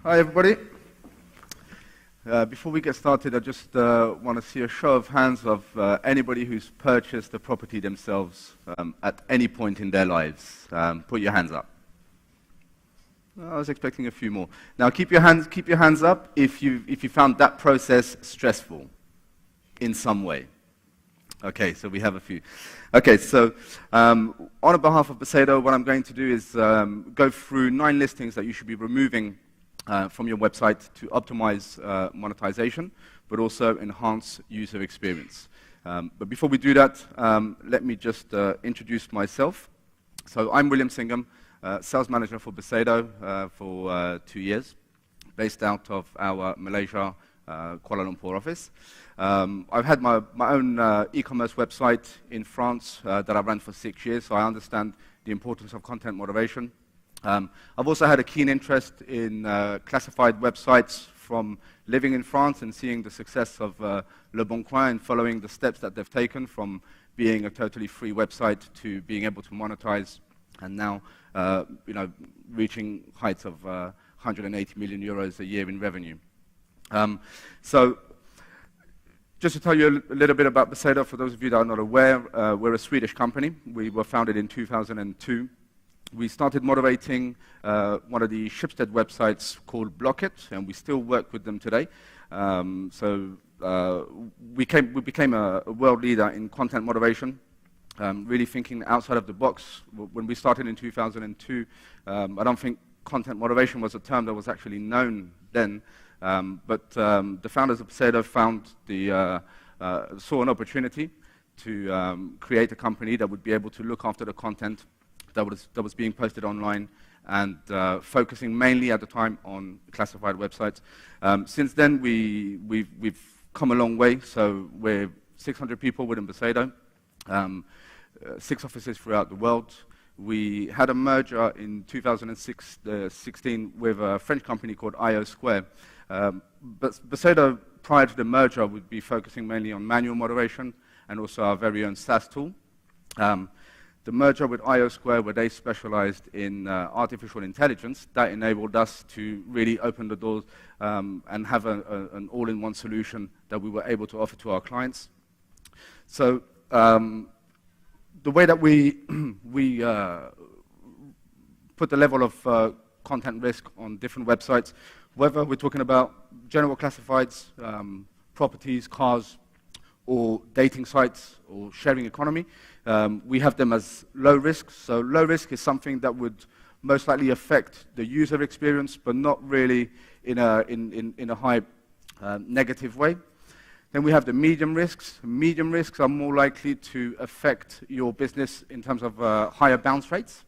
Hi, everybody. Before we get started, I just want to see a show of hands of anybody who's purchased a property themselves at any point in their lives. Put your hands up. I was expecting a few more. Now, keep your hands up if you found that process stressful in some way. Okay, so we have a few. Okay, so on behalf of Besedo, what I'm going to do is go through 9 listings that you should be removing from your website to optimize monetization, but also enhance user experience. But before we do that, let me just introduce myself. So I'm William Singham, sales manager for Besedo for 2 years, based out of our Malaysia, Kuala Lumpur office. I've had my own e-commerce website in France that I ran for 6 years, so I understand the importance of content moderation. I've also had a keen interest in classified websites from living in France and seeing the success of Le Bon Coin and following the steps that they've taken from being a totally free website to being able to monetize and now reaching heights of 180 million euros a year in revenue. So just to tell you a little bit about Besedo, for those of you that are not aware, we're a Swedish company. We were founded in 2002. We started moderating one of the Schibsted websites called Blocket, and we still work with them today. We became a world leader in content moderation, really thinking outside of the box. When we started in 2002, I don't think content moderation was a term that was actually known then, but the founders of Besedo saw an opportunity to create a company that would be able to look after the content that was being posted online and focusing mainly at the time on classified websites. Since then, we've come a long way. So we're 600 people within Besedo, 6 offices throughout the world. We had a merger in 2016 with a French company called IO Square. But Besedo, prior to the merger, would be focusing mainly on manual moderation and also our very own SaaS tool. The merger with IO Square, where they specialized in artificial intelligence, that enabled us to really open the doors and have an all-in-one solution that we were able to offer to our clients. So the way that we put the level of content risk on different websites, whether we're talking about general classifieds, properties, cars, or dating sites, or sharing economy, we have them as low risk. So low risk is something that would most likely affect the user experience, but not really in a high negative way. Then we have the medium risks. Medium risks are more likely to affect your business in terms of higher bounce rates.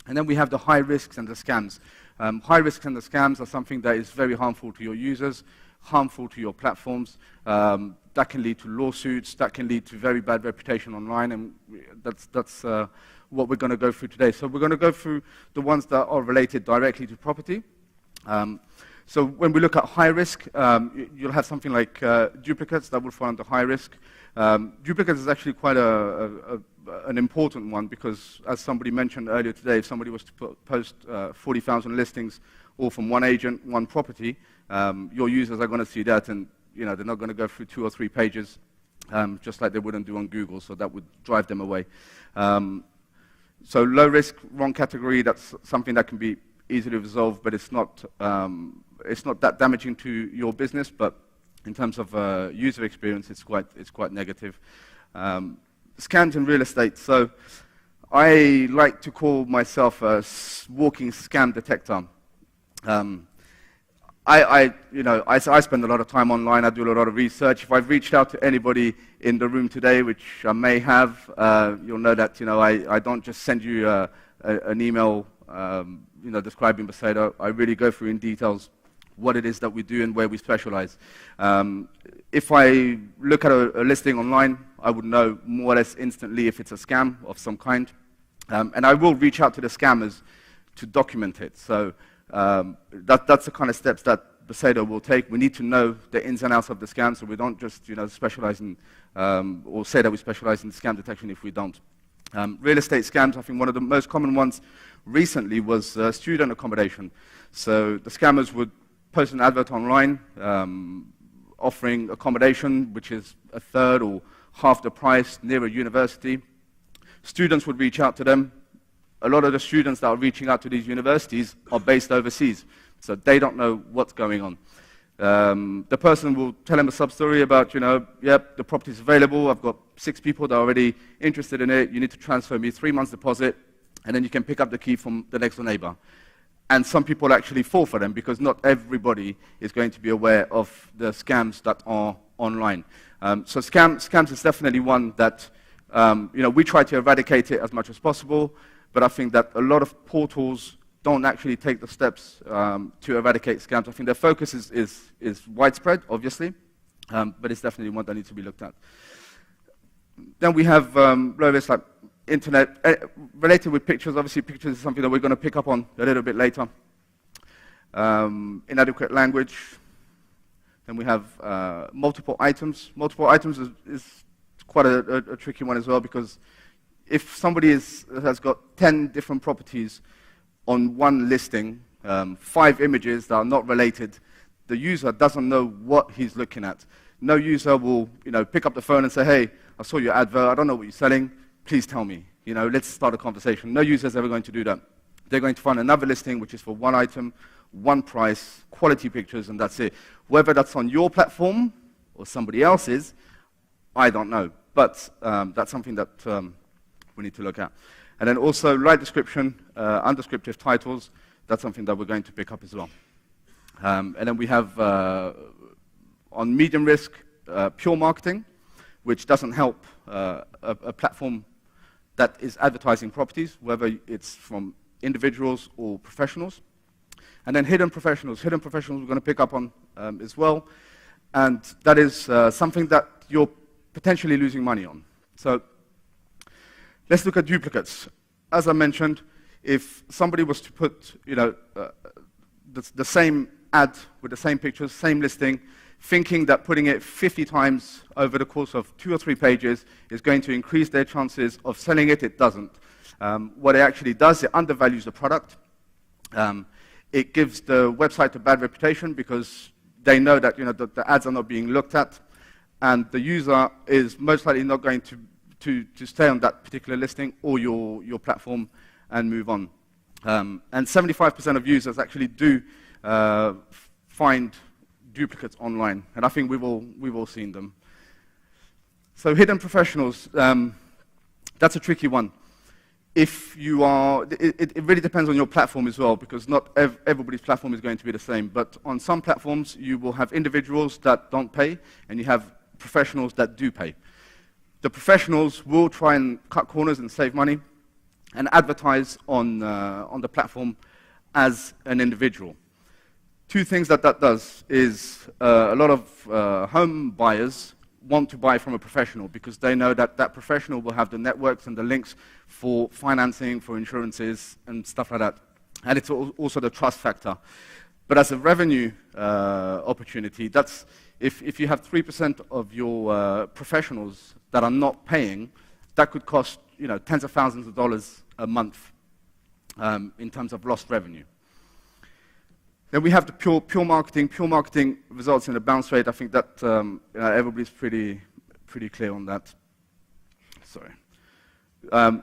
And then we have the high risks and the scams. High risks and the scams are something that is very harmful to your users, harmful to your platforms. That can lead to lawsuits, that can lead to very bad reputation online, and that's what we're going to go through today. So we're going to go through the ones that are related directly to property. So when we look at high risk, you'll have something like duplicates that will fall under high risk. Duplicates is actually quite an important one because, as somebody mentioned earlier today, if somebody was to post 40,000 listings all from one agent, one property, your users are going to see that, and they're not going to go through 2 or 3 pages, just like they wouldn't do on Google, so that would drive them away. So low risk, wrong category, that's something that can be easily resolved, but it's not that damaging to your business, but in terms of user experience, it's quite negative. Scams in real estate. So I like to call myself a walking scam detector. I spend a lot of time online. I do a lot of research. If I've reached out to anybody in the room today, which I may have, you'll know that I don't just send you an email describing Besedo. I really go through in details what it is that we do and where we specialize. If I look at a listing online, I would know more or less instantly if it's a scam of some kind. And I will reach out to the scammers to document it. So that's the kind of steps that Besedo will take. We need to know the ins and outs of the scam, so we don't just specialize in or say that we specialize in scam detection if we don't. Real estate scams, I think one of the most common ones recently was student accommodation. So the scammers would post an advert online, offering accommodation, which is a third or half the price near a university. Students would reach out to them. A lot of the students that are reaching out to these universities are based overseas, so they don't know what's going on. The person will tell them a sub-story about, yep, the property's available, I've got 6 people that are already interested in it, you need to transfer me 3 months deposit, and then you can pick up the key from the next door neighbor. And some people actually fall for them because not everybody is going to be aware of the scams that are online. So scams is definitely one that we try to eradicate it as much as possible, but I think that a lot of portals don't actually take the steps to eradicate scams. I think their focus is widespread, obviously, but it's definitely one that needs to be looked at. Then we have various like internet, related with pictures. Obviously, pictures is something that we're going to pick up on a little bit later. Inadequate language. Then we have multiple items. Multiple items is quite a tricky one as well, because if somebody has got 10 different properties on one listing, 5 images that are not related, the user doesn't know what he's looking at. No user will pick up the phone and say, hey, I saw your advert, I don't know what you're selling, please tell me, let's start a conversation. No user is ever going to do that. They're going to find another listing which is for one item, one price, quality pictures, and that's it. Whether that's on your platform or somebody else's, I don't know. But that's something that we need to look at. And then also light description, undescriptive titles, that's something that we're going to pick up as well. And then we have, on medium risk, pure marketing, which doesn't help a platform that is advertising properties, whether it's from individuals or professionals. And then hidden professionals. Hidden professionals we're going to pick up on as well. And that is something that you're potentially losing money on. So let's look at duplicates. As I mentioned, if somebody was to put the same ad with the same pictures, same listing, thinking that putting it 50 times over the course of 2 or 3 pages is going to increase their chances of selling it, it doesn't. What it actually does, it undervalues the product. It gives the website a bad reputation because they know that the ads are not being looked at, and the user is most likely not going to stay on that particular listing or your platform and move on. And 75% of users actually do find duplicates online, and I think we've all seen them. So hidden professionals, that's a tricky one. If you are, it really depends on your platform as well, because not everybody's platform is going to be the same. But on some platforms, you will have individuals that don't pay, and you have professionals that do pay. The professionals will try and cut corners and save money, and advertise on the platform as an individual. 2 things that does is a lot of home buyers want to buy from a professional because they know that that professional will have the networks and the links for financing, for insurances, and stuff like that. And it's also the trust factor. But as a revenue opportunity, that's if you have 3% of your professionals that are not paying, that could cost tens of thousands of dollars a month in terms of lost revenue. Then we have the pure marketing. Pure marketing results in a bounce rate. I think that everybody's pretty clear on that. Sorry.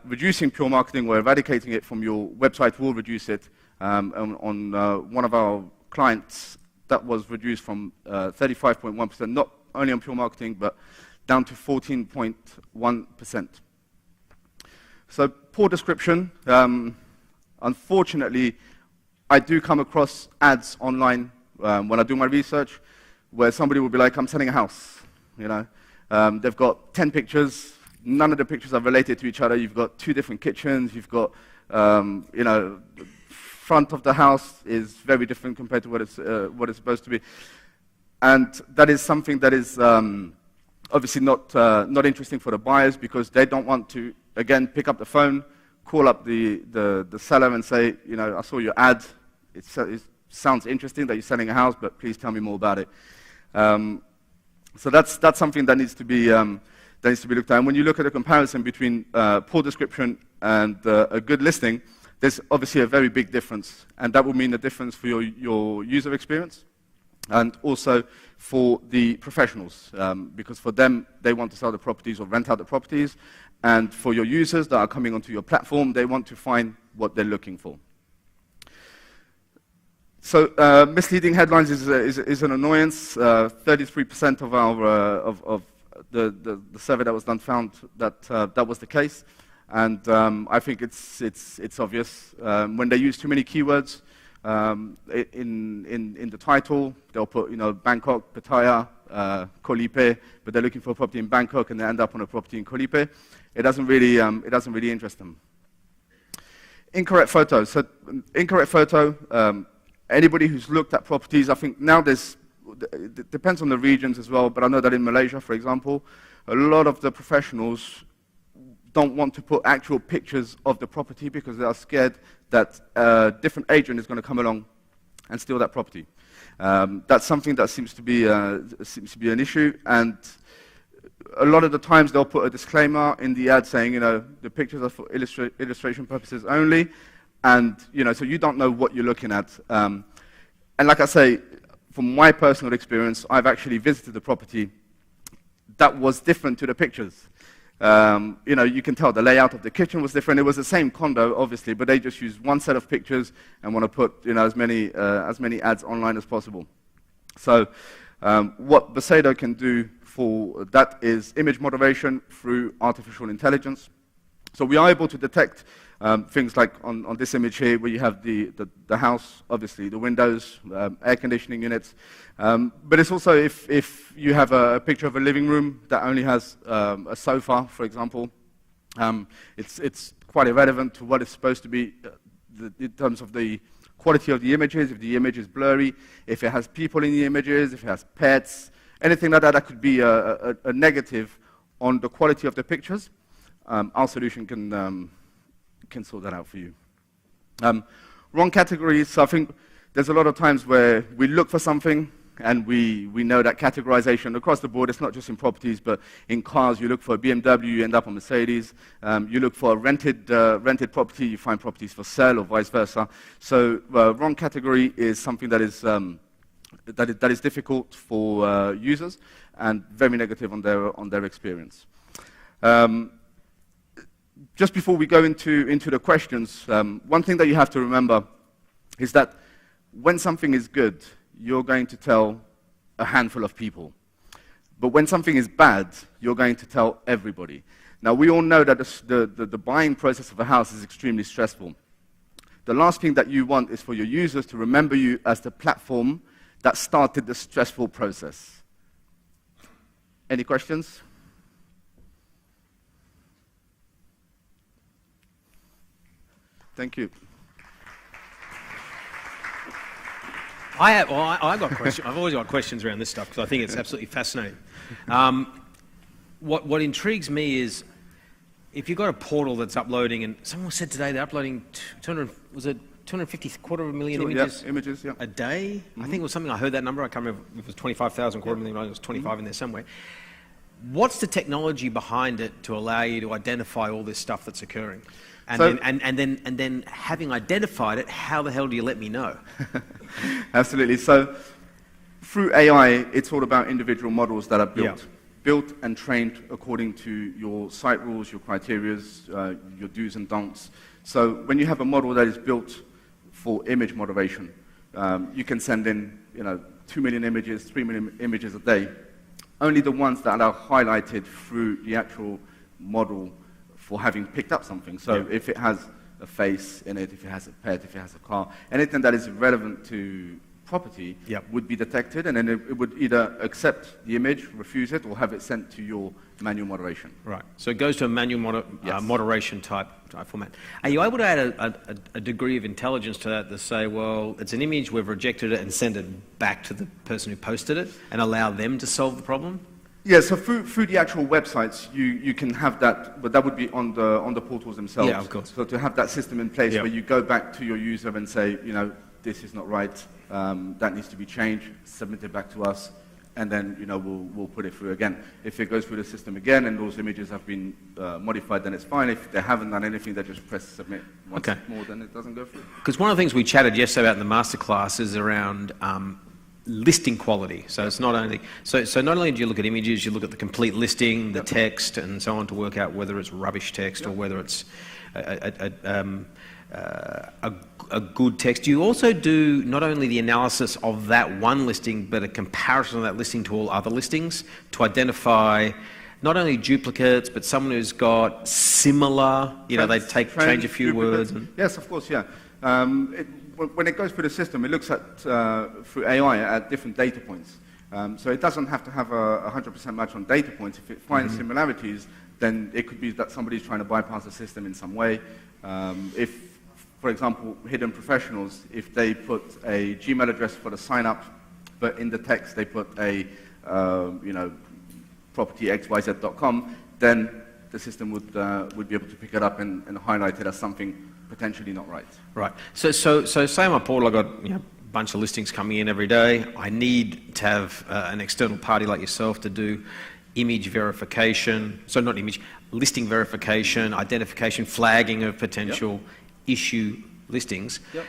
Reducing pure marketing or eradicating it from your website will reduce it. On one of our clients, that was reduced from 35.1%, not only on pure marketing, but down to 14.1%. So poor description. Unfortunately, I do come across ads online when I do my research where somebody will be like, I'm selling a house. They've got 10 pictures. None of the pictures are related to each other. You've got 2 different kitchens. You've got, the front of the house is very different compared to what it's supposed to be. And that is something that is obviously not interesting for the buyers because they don't want to, again, pick up the phone, call up the seller and say, I saw your ad. It sounds interesting that you're selling a house, but please tell me more about it. So that's something that needs to be looked at. And when you look at the comparison between poor description and a good listing, there's obviously a very big difference, and that will mean a difference for your user experience. and also for the professionals, because for them, they want to sell the properties or rent out the properties, and for your users that are coming onto your platform, they want to find what they're looking for. So misleading headlines is an annoyance. 33% of our of the survey that was done found that that was the case, and I think it's obvious when they use too many keywords in the title. They'll put Bangkok, Pattaya, Koh Lipe, but they're looking for a property in Bangkok and they end up on a property in Koh Lipe. It doesn't really interest them. Incorrect photos. So incorrect photo. Anybody who's looked at properties, I think now it depends on the regions as well, but I know that in Malaysia, for example, a lot of the professionals don't want to put actual pictures of the property because they are scared that a different agent is going to come along and steal that property. That's something that seems to be an issue, and a lot of the times they'll put a disclaimer in the ad saying, the pictures are for illustration purposes only, and so you don't know what you're looking at. And like I say, from my personal experience, I've actually visited the property that was different to the pictures. You can tell the layout of the kitchen was different. It was the same condo, obviously, but they just used one set of pictures and want to put as many ads online as possible. So what Besedo can do for that is image moderation through artificial intelligence. So we are able to detect things like on this image here, where you have the house, obviously, the windows, air conditioning units. But it's also if you have a picture of a living room that only has a sofa, for example, it's quite irrelevant to what it's supposed to be in terms of the quality of the images, if the image is blurry, if it has people in the images, if it has pets, anything like that could be a negative on the quality of the pictures. Our solution can sort that out for you. Wrong categories. So I think there's a lot of times where we look for something and we know that categorization across the board, it's not just in properties, but in cars, you look for a BMW, you end up on Mercedes. You look for a rented property, you find properties for sale or vice versa. So wrong category is something that is difficult for users and very negative on their experience. Just before we go into the questions, one thing that you have to remember is that when something is good, you're going to tell a handful of people. But when something is bad, you're going to tell everybody. Now, we all know that the buying process of a house is extremely stressful. The last thing that you want is for your users to remember you as the platform that started the stressful process. Any questions? Thank you. I got questions. I've always got questions around this stuff because I think it's absolutely fascinating. What intrigues me is if you've got a portal that's uploading, and someone said today they're uploading 250 quarter of a million images a day? Mm-hmm. I think it was something, I heard that number. I can't remember if it was 25,000 quarter of a million. It was 25 in there somewhere. What's the technology behind it to allow you to identify all this stuff that's occurring? And then having identified it, how the hell do you let me know? Absolutely. So through AI, it's all about individual models that are built and trained according to your site rules, your criterias, your do's and don'ts. So when you have a model that is built for image moderation, you can send in 2 million images, 3 million images a day. Only the ones that are highlighted through the actual model for having picked up something. So if it has a face in it, if it has a pet, if it has a car, anything that is relevant to property would be detected, and then it would either accept the image, refuse it, or have it sent to your manual moderation. Right. So it goes to a manual moderation type format. Are you able to add a degree of intelligence to that to say, well, it's an image, we've rejected it, and send it back to the person who posted it, and allow them to solve the problem? Yeah, so through the actual websites, you can have that, but that would be on the portals themselves. Yeah, of course. So to have that system in place where you go back to your user and say, this is not right, that needs to be changed, submit it back to us, and then we'll put it through again. If it goes through the system again and those images have been modified, then it's fine. If they haven't done anything, they just press submit once more, then it doesn't go through. Because one of the things we chatted yesterday about in the masterclass is around listing quality. So it's not only so not only do you look at images, you look at the complete listing, the text, and so on to work out whether it's rubbish text or whether it's a good text. You also do not only the analysis of that one listing, but a comparison of that listing to all other listings to identify not only duplicates, but someone who's got similar, they change a few words. Yes, of course, yeah. When it goes through the system, it looks at, through AI, at different data points. So it doesn't have to have a 100% match on data points. If it finds similarities, then it could be that somebody's trying to bypass the system in some way. If, for example, hidden professionals, if they put a Gmail address for the sign-up, but in the text they put a, propertyxyz.com, then the system would be able to pick it up and highlight it as something potentially not right. Right. So say on my portal I've got a bunch of listings coming in every day. I need to have an external party like yourself to do image verification, so not image, listing verification, identification, flagging of potential issue listings. Yep.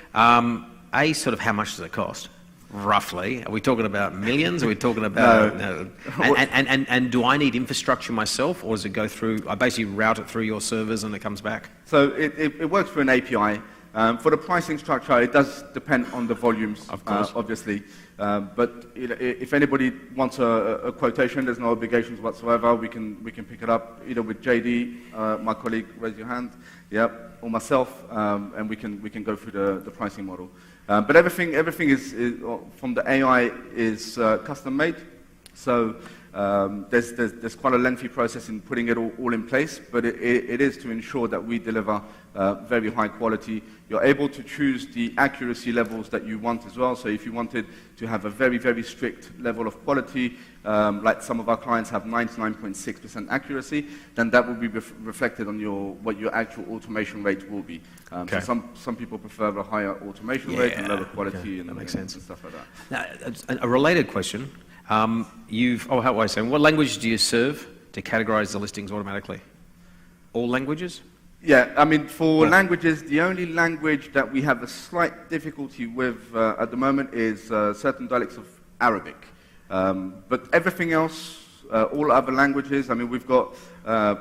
Sort of how much does it cost? Roughly, are we talking about millions? Are we talking about? No. And do I need infrastructure myself, or does it go through? I basically route it through your servers and it comes back. So it works through an API. For the pricing structure, it does depend on the volumes, of course, obviously. But if anybody wants a quotation, there's no obligations whatsoever. We can pick it up either with JD, my colleague, raise your hand, or myself, and we can go through the pricing model. But everything is from the AI is custom made. So there's quite a lengthy process in putting it all in place, but it is to ensure that we deliver very high quality. You're able to choose the accuracy levels that you want as well. So if you wanted to have a very, very strict level of quality, like some of our clients have 99.6% accuracy, then that will be reflected on what your actual automation rate will be. Okay. So some people prefer a higher automation rate and lower quality, that makes sense. And stuff like that. Now, a related question. What language do you serve to categorize the listings automatically? All languages? Yeah, I mean, for languages, the only language that we have a slight difficulty with at the moment is certain dialects of Arabic. But everything else, all other languages, I mean, we've got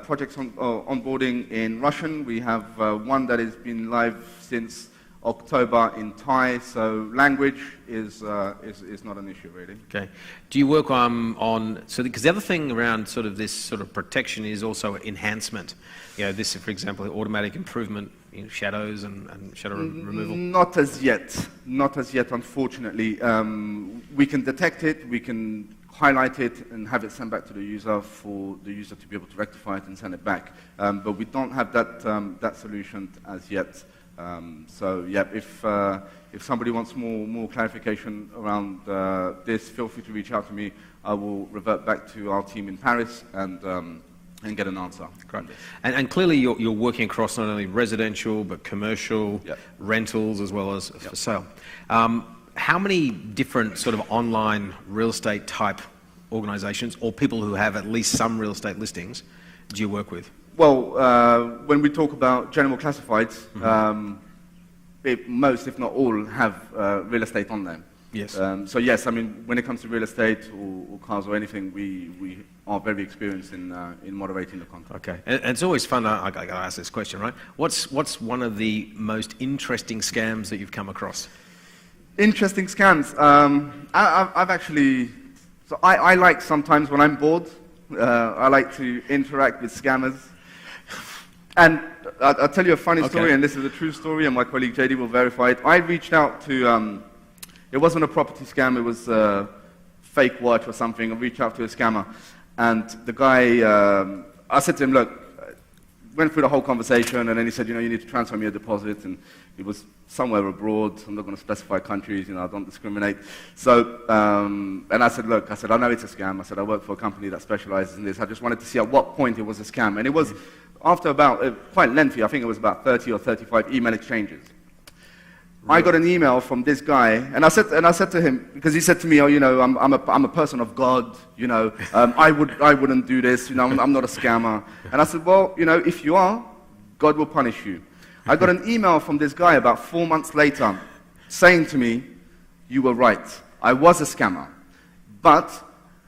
projects onboarding in Russian. We have one that has been live since October in Thai, so language is not an issue really. Okay. Do you work because the other thing around this sort of protection is also enhancement. This, for example, automatic improvement, shadows and shadow removal. Not as yet, unfortunately. We can detect it, we can highlight it and have it sent back to the user for the user to be able to rectify it and send it back. But we don't have that solution as yet. If somebody wants more clarification around this, feel free to reach out to me. I will revert back to our team in Paris and get an answer. Great. And clearly you're working across not only residential but commercial, rentals as well as for sale. How many different sort of online real estate type organisations or people who have at least some real estate listings do you work with? Well, when we talk about general classifieds, most, if not all, have real estate on them. Yes. So yes, I mean, when it comes to real estate or cars or anything, we are very experienced in moderating the content. Okay, and it's always fun. I got to ask this question, right? What's one of the most interesting scams that you've come across? Interesting scams. I've actually. So I like sometimes when I'm bored. I like to interact with scammers. And I'll tell you a funny story, and this is a true story, and my colleague JD will verify it. I reached out to, it wasn't a property scam, it was a fake watch or something. I reached out to a scammer, and the guy, I said to him, look, went through the whole conversation, and then he said, you need to transfer me a deposit, and it was somewhere abroad. I'm not going to specify countries, I don't discriminate. So, and I said, look, I know it's a scam. I said, I work for a company that specializes in this. I just wanted to see at what point it was a scam. And it was after about, quite lengthy, I think it was about 30 or 35 email exchanges. Really? I got an email from this guy, and I said to him, because he said to me, I'm a person of God, I wouldn't do this, I'm not a scammer. And I said, well, if you are, God will punish you. I got an email from this guy about 4 months later saying to me, you were right, I was a scammer. But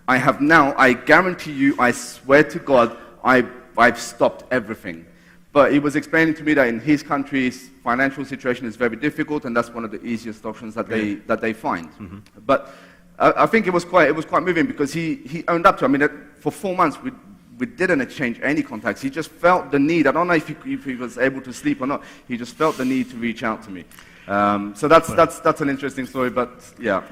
I have now, I guarantee you, I swear to God, I've stopped everything. But he was explaining to me that in his country's financial situation is very difficult, and that's one of the easiest options that they find. Mm-hmm. But I think it was quite moving, because he owned up to it. I mean, for 4 months we didn't exchange any contacts. He just felt the need. I don't know if he was able to sleep or not. He just felt the need to reach out to me. So that's an interesting story. But yeah.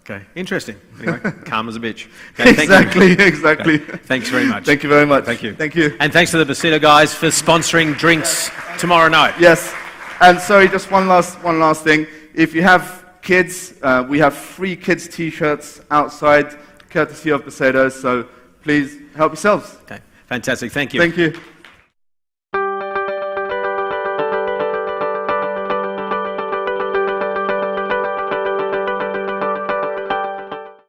Okay, interesting. Anyway, calm as a bitch. Okay, exactly. Okay. Thanks very much. Thank you very much. Thank you. Thank you. And thanks to the Besedo guys for sponsoring drinks tomorrow night. Yes. And sorry, just one last thing. If you have kids, we have free kids T-shirts outside, courtesy of Besedo. So please help yourselves. Okay, fantastic. Thank you. Thank you.